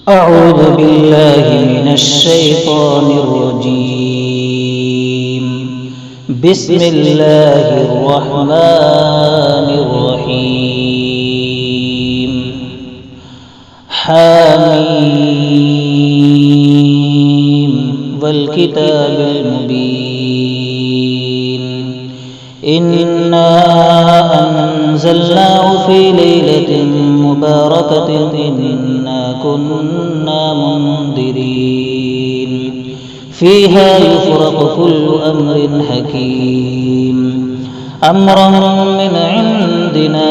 أعوذ بالله من الشيطان الرجيم. بسم الله الرحمن الرحيم. حميم والكتاب المبين. إنا أنزلناه في ليلة مباركة إنا كنا منذرين فيها يفرق كل أمر حكيم أمرا من عندنا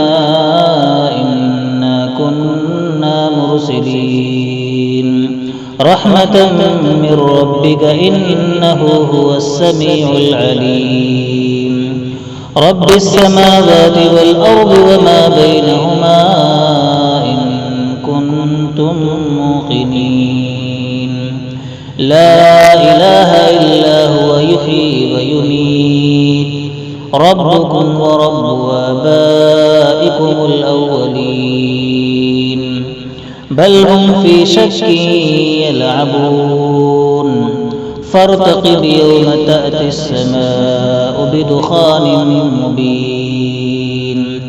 إنا كنا مرسلين رحمة من ربك إنه هو السميع العليم رب السماوات والأرض وما بينهما إن كنتم موقنين لا إله إلا هو يحيي ويميت ربكم ورب آبائكم الأولين بل هم في شك يلعبون فارتقب يوم تأتي السماء بدخان مبين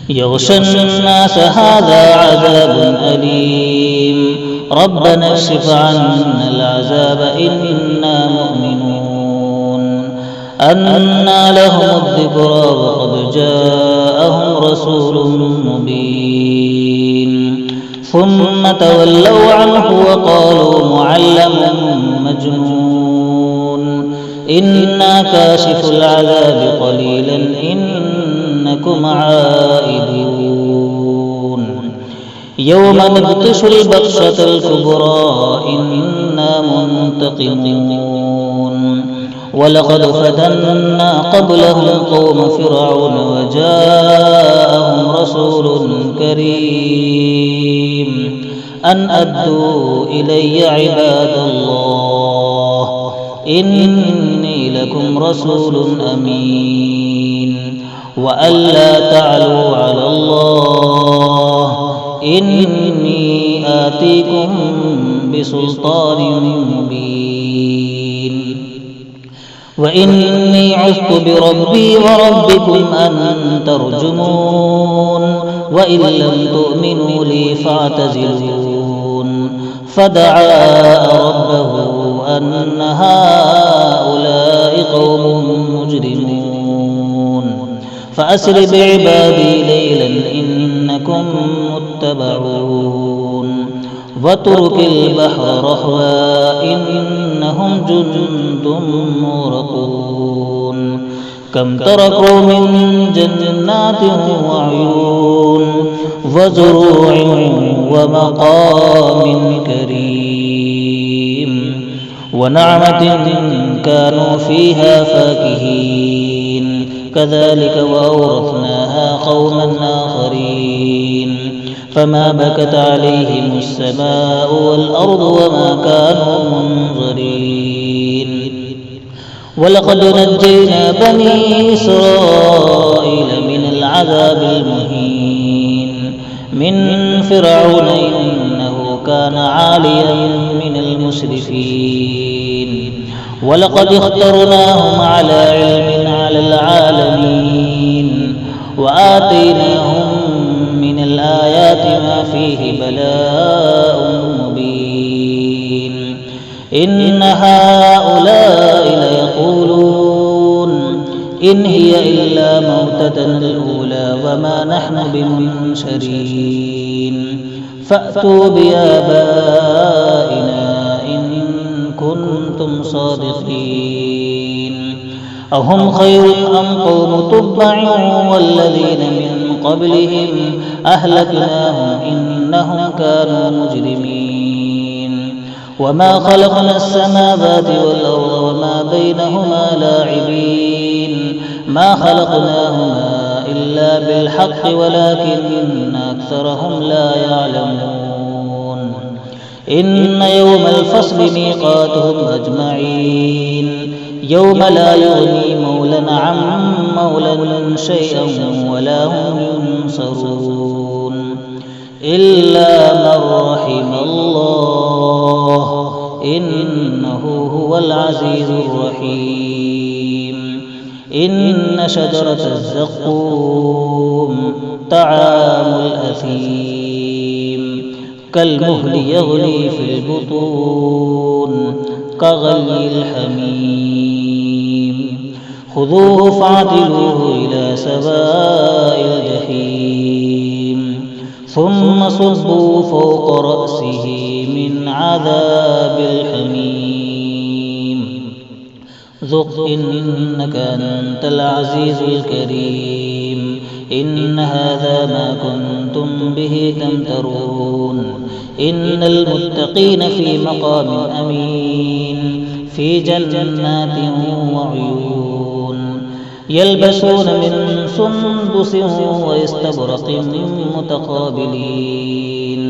يغشى الناس هذا عذاب أليم ربنا اكشف عنا العذاب إنا مؤمنون أنى لهم الذكرى وقد جاءهم رسول مبين ثم تولوا عنه وقالوا معلم مجنون إنا كاشف العذاب قليلا إنكم عائدون يوم نبطش البطشة الكبرى إنا منتقمون ولقد فتنا قبلهم قوم فرعون وجاءهم رسول كريم أن أدوا إلي عباد الله إني لكم رسول أمين وألا تعلوا على الله إني آتيكم بسلطان مبين وإني عذت بربي وربكم أن ترجمون وإن لم تؤمنوا لي فاعتزلون فدعا ربه أن هؤلاء قوم مجرمون فأسر بعبادي ليلا إنكم متبعون واترك البحر رهوا إنهم جند مغرقون كم تركوا من جنات وعيون وزروع ومقام كريم ونعمة كانوا فيها فاكهين كذلك وأورثناها قوما آخرين فما بكت عليهم السماء والأرض وما كانوا منظرين ولقد نجينا بني إسرائيل من العذاب المهين من فرعون إنه كان عاليا من المسرفين ولقد اخترناهم على علم على العالمين وآتيناهم من الآيات ما فيه بلاء مبين إن هؤلاء ليقولون إن هي إلا موتتنا الأولى وما نحن بمنشرين فأتوا بآبائنا إن كنتم صادقين أهم خير أم قوم تبع والذين من قبلهم أهلكناهم إنهم كانوا مجرمين وما خلقنا السماوات والأرض وما بينهما لاعبين ما خلقناهما إلا بالحق ولكن أكثرهم لا يعلمون إن يوم الفصل ميقاتهم أجمعين يوم لا يغني مولى عن مولى شيئا ولا هم ينصرون إلا من رحم الله العزيز الرحيم إن شجرة الزقوم طعام الأثيم كالمهل يغلي في البطون كغلي الحميم خذوه فاعتلوه إلى سواء الجحيم ثم صبوا فوق رأسه من عذاب الحميم ذق إنك أنت العزيز الكريم إن هذا ما كنتم به تمترون إن المتقين في مقام أمين في جنات وعيون يلبسون من سندس واستبرق متقابلين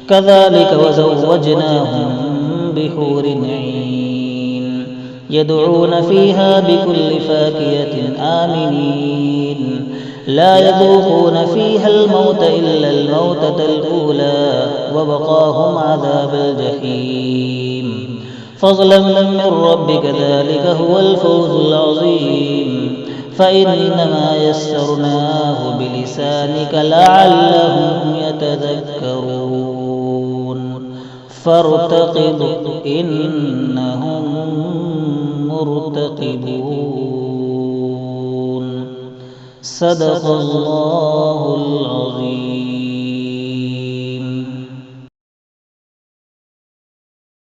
كذلك وزوجناهم بحور عين يدعون فيها بكل فاكهة آمنين لا يذوقون فيها الموت إلا الموتة الأولى وبقاهم عذاب الجحيم فضلا من ربك ذلك هو الفوز العظيم فإنما يسرناه بلسانك لعلهم يتذكرون فارتقب إنهم مرتقبون صدق الله العظيم.